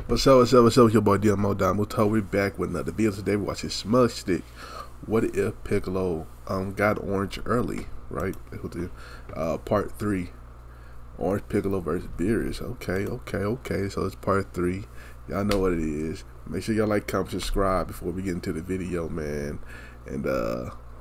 What's up, your boy Domuto. We're back with another video. Today we're watching Smugstick. What if Piccolo got orange early, right? Part 3. Orange Piccolo versus Beerus. Okay. So it's part 3. Y'all know what it is. Make sure y'all like, comment, subscribe before we get into the video, man. And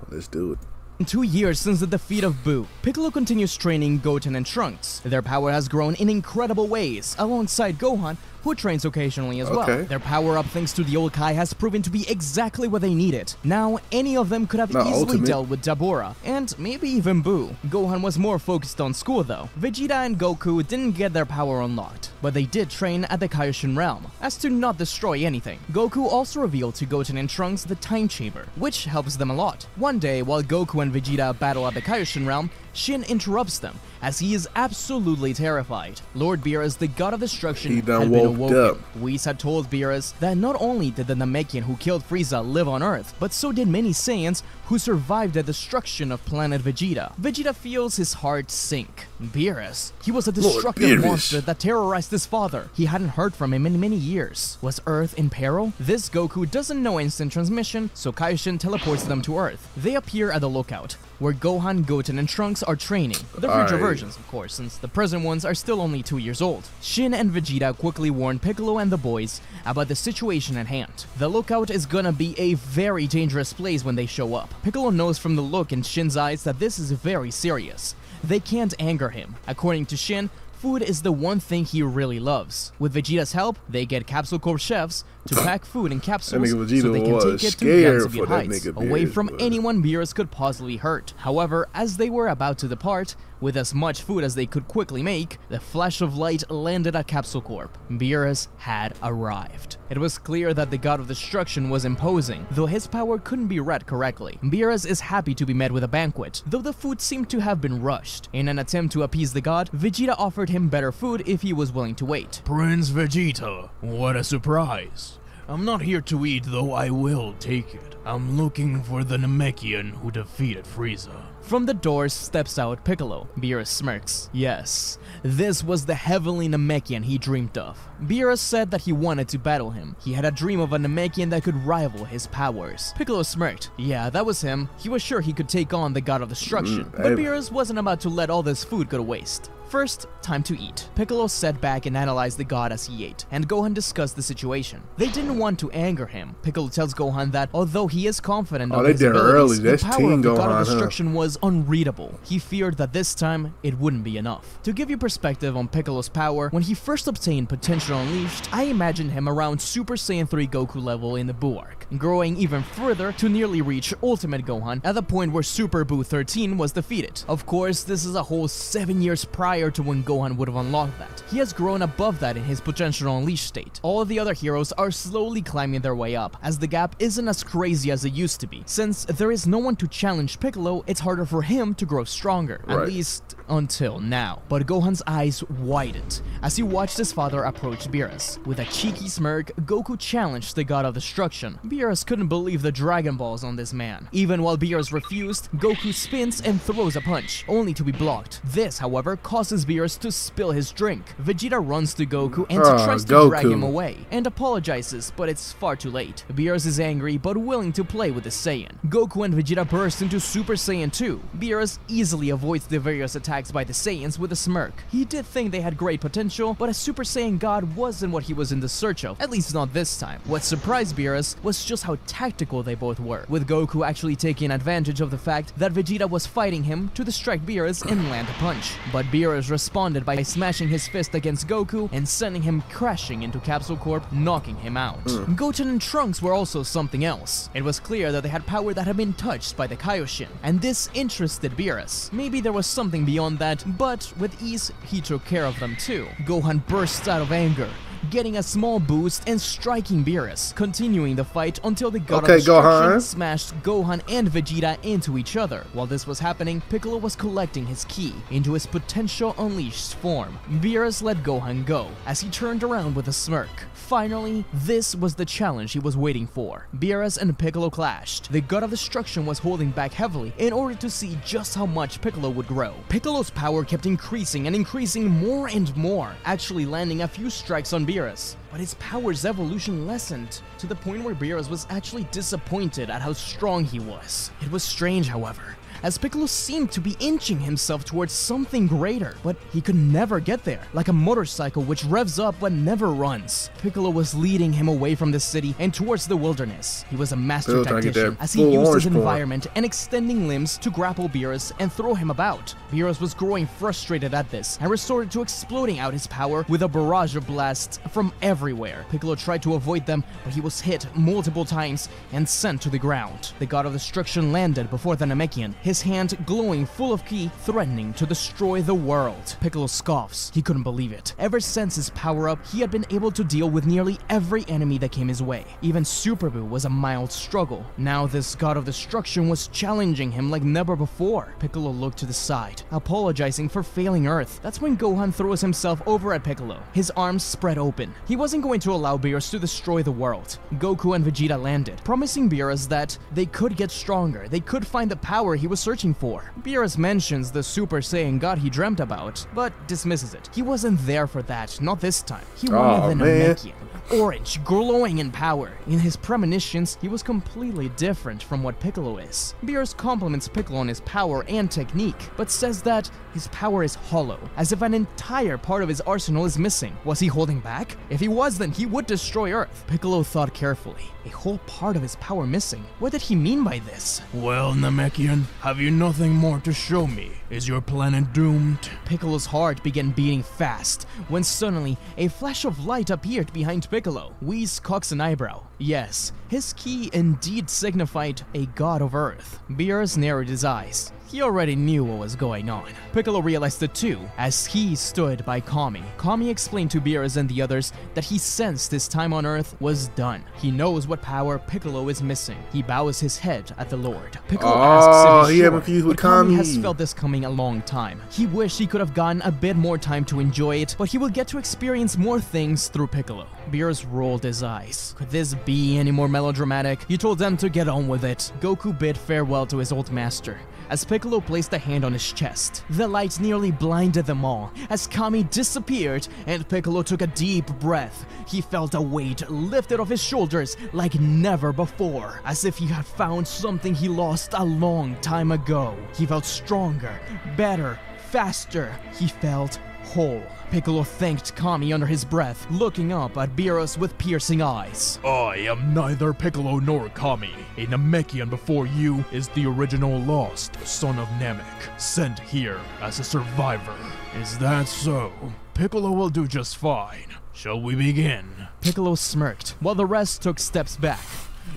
let's do it. In 2 years since the defeat of Buu, Piccolo continues training Goten and Trunks. Their power has grown in incredible ways, alongside Gohan, who trains occasionally as well. Their power-up thanks to the old Kai has proven to be exactly what they needed. Now, any of them could have easily dealt with Dabura, and maybe even Buu. Gohan was more focused on school though. Vegeta and Goku didn't get their power unlocked, but they did train at the Kaioshin realm, as to not destroy anything. Goku also revealed to Goten and Trunks the Time Chamber, which helps them a lot. One day, while Goku and Vegeta battle at the Kaioshin realm, Shin interrupts them, as he is absolutely terrified. Lord Beerus, the god of destruction, had been awoken. Whis had told Beerus that not only did the Namekian who killed Frieza live on Earth, but so did many Saiyans who survived the destruction of planet Vegeta. Vegeta feels his heart sink. Beerus, he was a destructive monster that terrorized his father. He hadn't heard from him in many years. Was Earth in peril? This Goku doesn't know instant transmission, so Kaioshin teleports them to Earth. They appear at the lookout, where Gohan, Goten, and Trunks are training. The future versions, of course, since the present ones are still only 2 years old. Shin and Vegeta quickly warn Piccolo and the boys about the situation at hand. The lookout is gonna be a very dangerous place when they show up. Piccolo knows from the look in Shin's eyes that this is very serious. They can't anger him. According to Shin, food is the one thing he really loves. With Vegeta's help, they get Capsule Corp chefs to pack food in capsules so they can take it to Gansugi Heights, away from anyone Beerus could possibly hurt. However, as they were about to depart, with as much food as they could quickly make, the flash of light landed at Capsule Corp. Beerus had arrived. It was clear that the god of destruction was imposing, though his power couldn't be read correctly. Beerus is happy to be met with a banquet, though the food seemed to have been rushed. In an attempt to appease the god, Vegeta offered him better food if he was willing to wait. Prince Vegeta, what a surprise. I'm not here to eat, though I will take it. I'm looking for the Namekian who defeated Frieza. From the doors steps out Piccolo. Beerus smirks. Yes, this was the heavenly Namekian he dreamed of. Beerus said that he wanted to battle him. He had a dream of a Namekian that could rival his powers. Piccolo smirked. Yeah, that was him. He was sure he could take on the god of destruction. But Beerus wasn't about to let all this food go to waste. First, time to eat. Piccolo sat back and analyzed the god as he ate, and Gohan discussed the situation. They didn't want to anger him. Piccolo tells Gohan that although he is confident of his abilities, the power of the god of destruction was unreadable. He feared that this time, it wouldn't be enough. To give you perspective on Piccolo's power, when he first obtained Potential Unleashed, I imagined him around Super Saiyan 3 Goku level in the Buu arc, growing even further to nearly reach Ultimate Gohan at the point where Super Buu 13 was defeated. Of course, this is a whole 7 years prior to when Gohan would have unlocked that. He has grown above that in his Potential Unleashed state. All of the other heroes are slowly climbing their way up, as the gap isn't as crazy as it used to be. Since there is no one to challenge Piccolo, it's harder for him to grow stronger, at least until now. But Gohan's eyes widened as he watched his father approach Beerus. With a cheeky smirk, Goku challenged the god of destruction. Beerus couldn't believe the Dragon Balls on this man. Even while Beerus refused, Goku spins and throws a punch, only to be blocked. This, however, causes Beerus to spill his drink. Vegeta runs to Goku and tries to drag him away, and apologizes, but it's far too late. Beerus is angry, but willing to play with the Saiyan. Goku and Vegeta burst into Super Saiyan 2. Beerus easily avoids the various attacks by the Saiyans with a smirk. He did think they had great potential, but a Super Saiyan god wasn't what he was in the search of, at least not this time. What surprised Beerus was just how tactical they both were, with Goku actually taking advantage of the fact that Vegeta was fighting him to distract Beerus and land a punch. But Beerus responded by smashing his fist against Goku and sending him crashing into Capsule Corp, knocking him out. Goten and Trunks were also something else. It was clear that they had power that had been touched by the Kaioshin, and this interested Beerus. Maybe there was something beyond that, but with ease, he took care of them too. Gohan bursts out of anger, getting a small boost and striking Beerus, continuing the fight until the god of destruction smashed Gohan and Vegeta into each other. While this was happening, Piccolo was collecting his ki into his Potential Unleashed form. Beerus let Gohan go, as he turned around with a smirk. Finally, this was the challenge he was waiting for. Beerus and Piccolo clashed. The god of destruction was holding back heavily in order to see just how much Piccolo would grow. Piccolo's power kept increasing and increasing more and more, actually landing a few strikes on Beerus Beerus, but his power's evolution lessened to the point where Beerus was actually disappointed at how strong he was. It was strange, however, as Piccolo seemed to be inching himself towards something greater, but he could never get there, like a motorcycle which revs up but never runs. Piccolo was leading him away from the city and towards the wilderness. He was a master tactician as he used his environment and extending limbs to grapple Beerus and throw him about. Beerus was growing frustrated at this and resorted to exploding out his power with a barrage of blasts from everywhere. Piccolo tried to avoid them, but he was hit multiple times and sent to the ground. The God of Destruction landed before the Namekian, his hand glowing full of ki, threatening to destroy the world. Piccolo scoffs. He couldn't believe it. Ever since his power-up, he had been able to deal with nearly every enemy that came his way. Even Super Buu was a mild struggle. Now this God of Destruction was challenging him like never before. Piccolo looked to the side, apologizing for failing Earth. That's when Gohan throws himself over at Piccolo, his arms spread open. He wasn't going to allow Beerus to destroy the world. Goku and Vegeta landed, promising Beerus that they could get stronger, they could find the power he was searching for. Beerus mentions the Super Saiyan God he dreamt about, but dismisses it. He wasn't there for that, not this time. He wanted the Namekian. Orange, glowing in power. In his premonitions, he was completely different from what Piccolo is. Beerus compliments Piccolo on his power and technique, but says that his power is hollow, as if an entire part of his arsenal is missing. Was he holding back? If he was, then he would destroy Earth. Piccolo thought carefully. A whole part of his power missing. What did he mean by this? Well, Namekian, have you nothing more to show me? Is your planet doomed? Piccolo's heart began beating fast, when suddenly a flash of light appeared behind Piccolo. Whis cocks an eyebrow. Yes, his key indeed signified a god of Earth. Beerus narrowed his eyes. He already knew what was going on. Piccolo realized it too, as he stood by Kami. Kami explained to Beerus and the others that he sensed his time on Earth was done. He knows what power Piccolo is missing. He bows his head at the Lord. Piccolo asks if he's sure, but Kami has felt this coming a long time. He wished he could have gotten a bit more time to enjoy it, but he will get to experience more things through Piccolo. Beerus rolled his eyes. Could this be any more melodramatic? He told them to get on with it. Goku bid farewell to his old master, as Piccolo placed a hand on his chest. The light nearly blinded them all, as Kami disappeared and Piccolo took a deep breath. He felt a weight lifted off his shoulders like never before, as if he had found something he lost a long time ago. He felt stronger, better, faster. He felt whole. Piccolo thanked Kami under his breath, looking up at Beerus with piercing eyes. I am neither Piccolo nor Kami. A Namekian before you is the original lost son of Namek, sent here as a survivor. Is that so? Piccolo will do just fine. Shall we begin? Piccolo smirked, while the rest took steps back.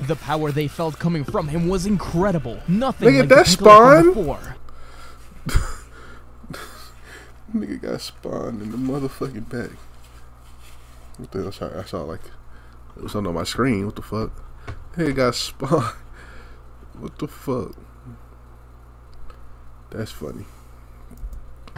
The power they felt coming from him was incredible. Nothing like the Piccolo from before. Nigga got spawned in the motherfucking back. What the hell? I saw like it was on my screen. What the fuck? Nigga got spawned. What the fuck? That's funny.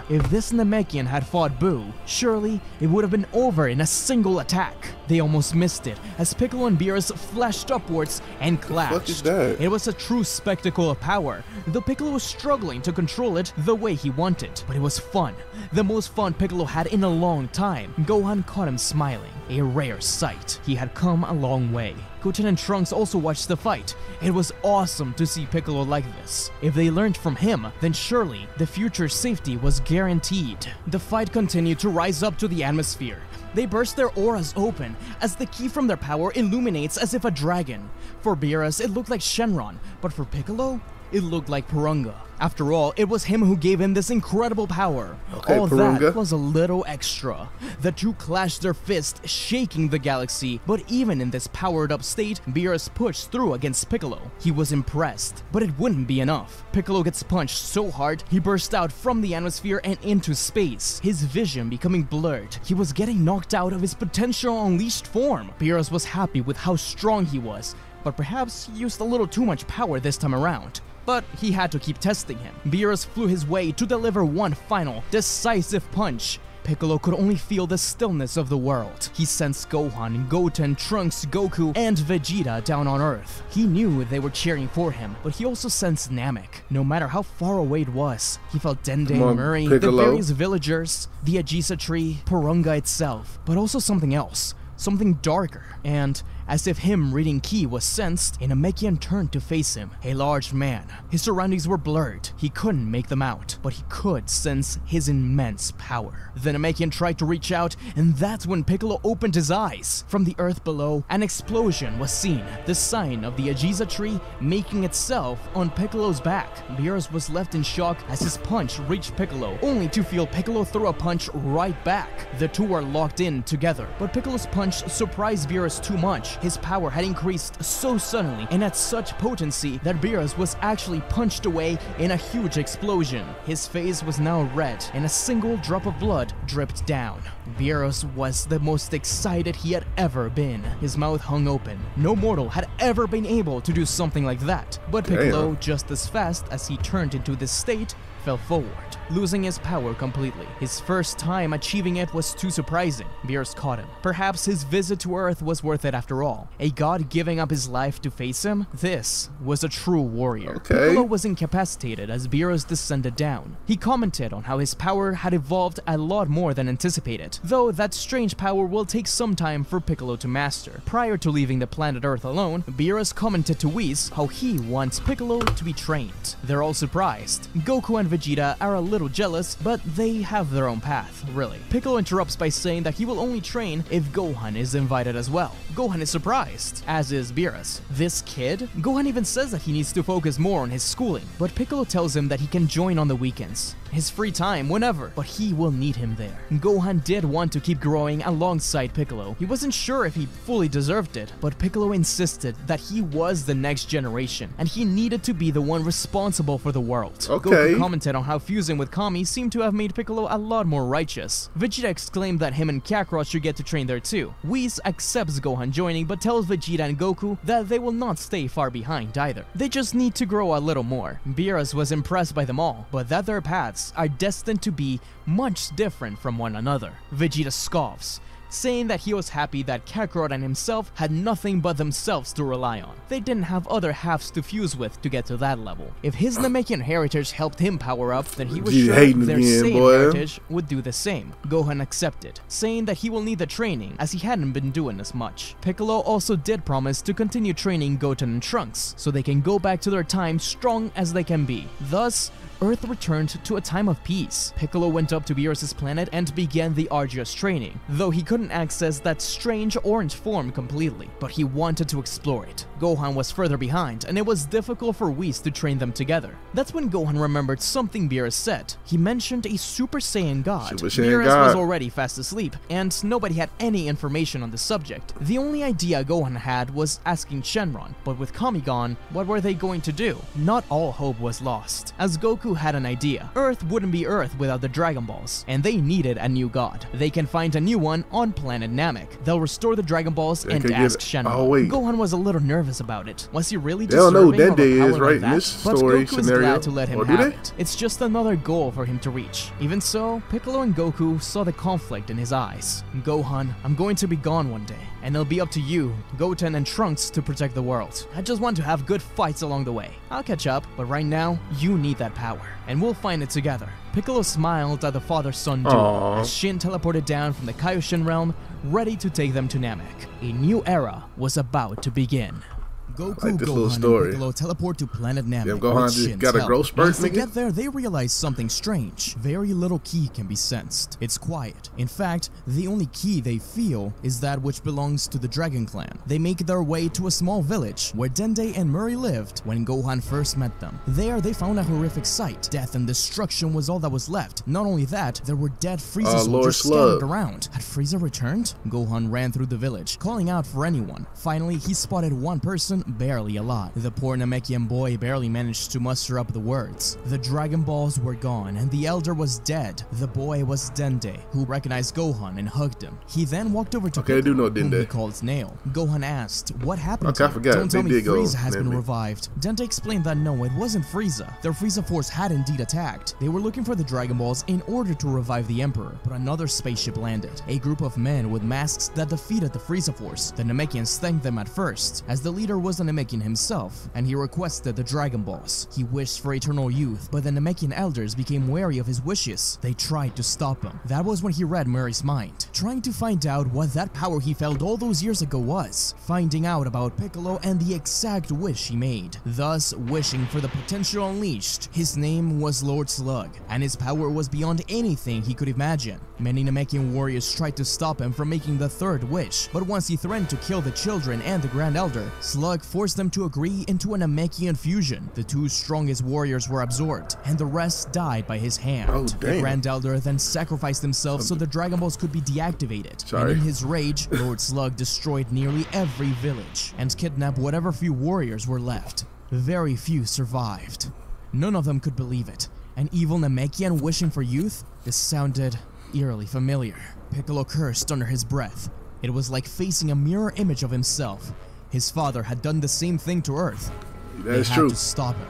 If this Namekian had fought Buu, surely it would have been over in a single attack. They almost missed it, as Piccolo and Beerus flashed upwards and clashed. What is that? It was a true spectacle of power, though Piccolo was struggling to control it the way he wanted. But it was fun. The most fun Piccolo had in a long time. Gohan caught him smiling, a rare sight. He had come a long way. Goten and Trunks also watched the fight. It was awesome to see Piccolo like this. If they learned from him, then surely the future safety was guaranteed. The fight continued to rise up to the atmosphere. They burst their auras open as the ki from their power illuminates as if a dragon. For Beerus, it looked like Shenron, but for Piccolo, it looked like Purunga. After all, it was him who gave him this incredible power. Okay, all Purunga. That was a little extra. The two clashed their fists, shaking the galaxy, but even in this powered-up state, Beerus pushed through against Piccolo. He was impressed, but it wouldn't be enough. Piccolo gets punched so hard, he burst out from the atmosphere and into space, his vision becoming blurred. He was getting knocked out of his potential unleashed form. Beerus was happy with how strong he was, but perhaps he used a little too much power this time around. But he had to keep testing him. Beerus flew his way to deliver one final, decisive punch. Piccolo could only feel the stillness of the world. He sensed Gohan, Goten, Trunks, Goku, and Vegeta down on Earth. He knew they were cheering for him, but he also sensed Namek. No matter how far away it was, he felt Dende, Murray, the various villagers, the Ajiza tree, Porunga itself, but also something else. Something darker, and as if him reading Ki was sensed, a Namekian turned to face him, a large man. His surroundings were blurred, he couldn't make them out, but he could sense his immense power. The Namekian tried to reach out, and that's when Piccolo opened his eyes. From the earth below, an explosion was seen, the sign of the Ajiza tree making itself on Piccolo's back. Beerus was left in shock as his punch reached Piccolo, only to feel Piccolo throw a punch right back. The two were locked in together, but Piccolo's punch surprised Beerus too much. His power had increased so suddenly and at such potency that Beerus was actually punched away in a huge explosion. His face was now red and a single drop of blood dripped down. Beerus was the most excited he had ever been. His mouth hung open. No mortal had ever been able to do something like that. But Piccolo, just as fast as he turned into this state, fell forward, losing his power completely. His first time achieving it was too surprising. Beerus caught him. Perhaps his visit to Earth was worth it after all. A god giving up his life to face him? This was a true warrior. Piccolo was incapacitated as Beerus descended down. He commented on how his power had evolved a lot more than anticipated, though that strange power will take some time for Piccolo to master. Prior to leaving the planet Earth alone, Beerus commented to Whis how he wants Piccolo to be trained. They're all surprised. Goku and Vegeta are a little jealous, but they have their own path, really. Piccolo interrupts by saying that he will only train if Gohan is invited as well. Gohan is surprised, as is Beerus. This kid? Gohan even says that he needs to focus more on his schooling, but Piccolo tells him that he can join on the weekends. His free time, whenever, but he will need him there. Gohan did want to keep growing alongside Piccolo. He wasn't sure if he fully deserved it, but Piccolo insisted that he was the next generation, and he needed to be the one responsible for the world. Goku commented on how fusing with Kami seemed to have made Piccolo a lot more righteous. Vegeta exclaimed that him and Kakarot should get to train there too. Whis accepts Gohan joining, but tells Vegeta and Goku that they will not stay far behind either. They just need to grow a little more. Beerus was impressed by them all, but that their paths are destined to be much different from one another. Vegeta scoffs, saying that he was happy that Kakarot and himself had nothing but themselves to rely on. They didn't have other halves to fuse with to get to that level. If his Namekian heritage helped him power up, then he was sure their Saiyan heritage would do the same. Gohan accepted, saying that he will need the training as he hadn't been doing as much. Piccolo also did promise to continue training Goten and Trunks, so they can go back to their time strong as they can be. Thus, Earth returned to a time of peace. Piccolo went up to Beerus' planet and began the arduous training, though he couldn't access that strange orange form completely, but he wanted to explore it. Gohan was further behind, and it was difficult for Whis to train them together. That's when Gohan remembered something Beerus said. He mentioned a Super Saiyan god. Beerus was already fast asleep, and nobody had any information on the subject. The only idea Gohan had was asking Shenron, but with Kami gone, what were they going to do? Not all hope was lost, as Goku had an idea. Earth wouldn't be Earth without the Dragon Balls, and they needed a new god. They can find a new one on planet Namek. They'll restore the Dragon Balls and ask Shenron. Gohan was a little nervous about it. Was he really deserving of a power like that? But Goku is glad to let him have it. It's just another goal for him to reach. Even so, Piccolo and Goku saw the conflict in his eyes. Gohan, I'm going to be gone one day, and it'll be up to you, Goten and Trunks, to protect the world. I just want to have good fights along the way. I'll catch up, but right now, you need that power, and we'll find it together. Piccolo smiled at the father-son duel as Shin teleported down from the Kaioshin realm, ready to take them to Namek. A new era was about to begin. Goku, Gohan, and Piccolo teleport to planet Namek. Yeah, Gohan just got a growth spurt. Once they get there, they realize something strange. Very little ki can be sensed. It's quiet. In fact, the only ki they feel is that which belongs to the Dragon Clan. They make their way to a small village where Dende and Murray lived when Gohan first met them. There, they found a horrific sight. Death and destruction was all that was left. Not only that, there were dead Frieza soldiers scattered around. Had Frieza returned? Gohan ran through the village, calling out for anyone. Finally, he spotted one person children barely a lot. The poor Namekian boy barely managed to muster up the words. The Dragon Balls were gone and the elder was dead. The boy was Dende, who recognized Gohan and hugged him. He then walked over to I do know Piccolo, whom he Dende. called Nail. Gohan asked, "What happened Okay, I to you? forgot. Don't tell They me did go Frieza has been Nail. revived." Dende explained that no, it wasn't Frieza. Their Frieza force had indeed attacked. They were looking for the Dragon Balls in order to revive the Emperor, but another spaceship landed. A group of men with masks that defeated the Frieza force. The Namekians thanked them at first, as the leader was a Namekian himself, and he requested the Dragon Balls. He wished for eternal youth, but the Namekian elders became wary of his wishes. They tried to stop him. That was when he read Murray's mind, trying to find out what that power he felt all those years ago was, finding out about Piccolo and the exact wish he made, thus wishing for the potential unleashed. His name was Lord Slug, and his power was beyond anything he could imagine. Many Namekian warriors tried to stop him from making the third wish, but once he threatened to kill the children and the Grand Elder, Slug forced them to agree into a Namekian fusion. The two strongest warriors were absorbed, and the rest died by his hand. Oh, The damn. Grand Elder then sacrificed himself so the Dragon Balls could be deactivated. Sorry. And in his rage, Lord Slug destroyed nearly every village and kidnapped whatever few warriors were left. Very few survived. None of them could believe it. An evil Namekian wishing for youth? This sounded eerily familiar. Piccolo cursed under his breath. It was like facing a mirror image of himself. His father had done the same thing to Earth. That They is had true. to stop him.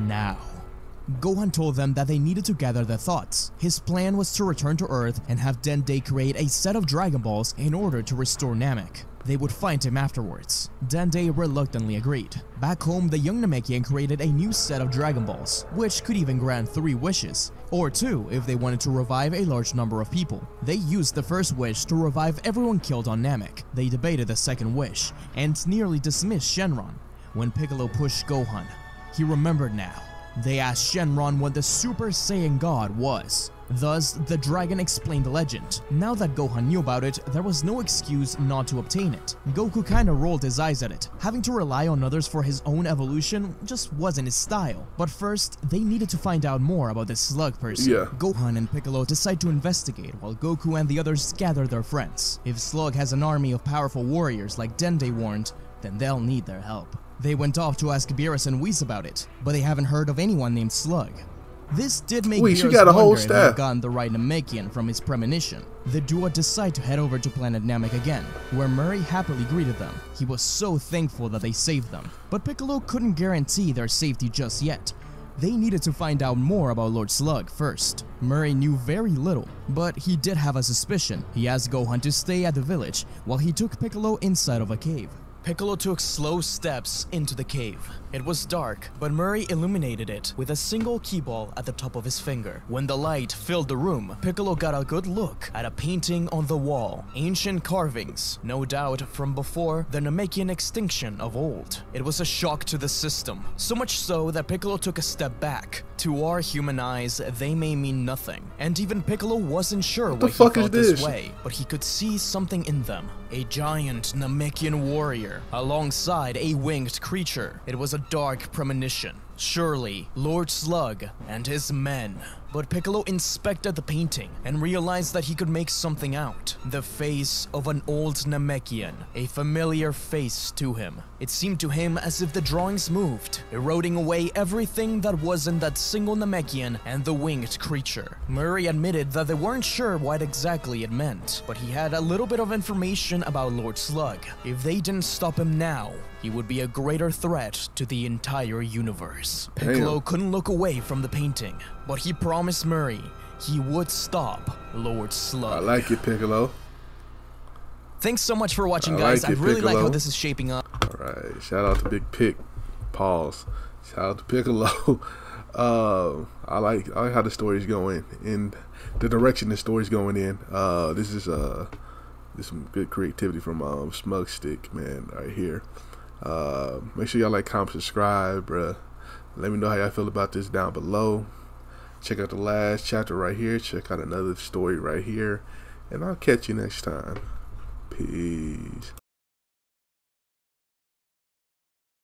Now. Gohan told them that they needed to gather their thoughts. His plan was to return to Earth and have Dende create a set of Dragon Balls in order to restore Namek. They would find him afterwards. Dende reluctantly agreed. Back home, the young Namekian created a new set of Dragon Balls, which could even grant 3 wishes, or 2 if they wanted to revive a large number of people. They used the first wish to revive everyone killed on Namek. They debated the second wish, and nearly dismissed Shenron. When Piccolo pushed Gohan, he remembered now. They asked Shenron what the Super Saiyan God was. Thus, the dragon explained the legend. Now that Gohan knew about it, there was no excuse not to obtain it. Goku kinda rolled his eyes at it. Having to rely on others for his own evolution just wasn't his style. But first, they needed to find out more about this slug person. Yeah. Gohan and Piccolo decide to investigate while Goku and the others gather their friends. If Slug has an army of powerful warriors like Dende warned, then they'll need their help. They went off to ask Beerus and Whis about it, but they haven't heard of anyone named Slug. This did make Whis, you Beerus got a whole wonder if staff. he'd gotten the right Namekian from his premonition. The duo decide to head over to planet Namek again, where Murray happily greeted them. He was so thankful that they saved them, but Piccolo couldn't guarantee their safety just yet. They needed to find out more about Lord Slug first. Murray knew very little, but he did have a suspicion. He asked Gohan to stay at the village while he took Piccolo inside of a cave. Piccolo took slow steps into the cave. It was dark, but Murray illuminated it with a single key ball at the top of his finger. When the light filled the room, Piccolo got a good look at a painting on the wall. Ancient carvings, no doubt from before the Namekian extinction of old. It was a shock to the system, so much so that Piccolo took a step back. To our human eyes, they may mean nothing, and even Piccolo wasn't sure What the why he fuck is felt this this? way, but he could see something in them. A giant Namekian warrior, alongside a winged creature. It was a dark premonition. Surely, Lord Slug and his men. But Piccolo inspected the painting and realized that he could make something out. The face of an old Namekian, a familiar face to him. It seemed to him as if the drawings moved, eroding away everything that wasn't that single Namekian and the winged creature. Murray admitted that they weren't sure what exactly it meant, but he had a little bit of information about Lord Slug. If they didn't stop him now, he would be a greater threat to the entire universe. Piccolo Damn. couldn't look away from the painting, but he promised Murray he would stop Lord Slug. I like it, Piccolo. Thanks so much for watching, I guys. like it, I really like how Piccolo. this is shaping up. Alright, shout out to Big Pic. Pause. Shout out to Piccolo. I like how the story's going and the direction the story's going in. This is some good creativity from Smugstick, man, right here. Make sure y'all like, comment, subscribe, bruh. Let me know how y'all feel about this down below. Check out the last chapter right here. Check out another story right here. And I'll catch you next time. Peace.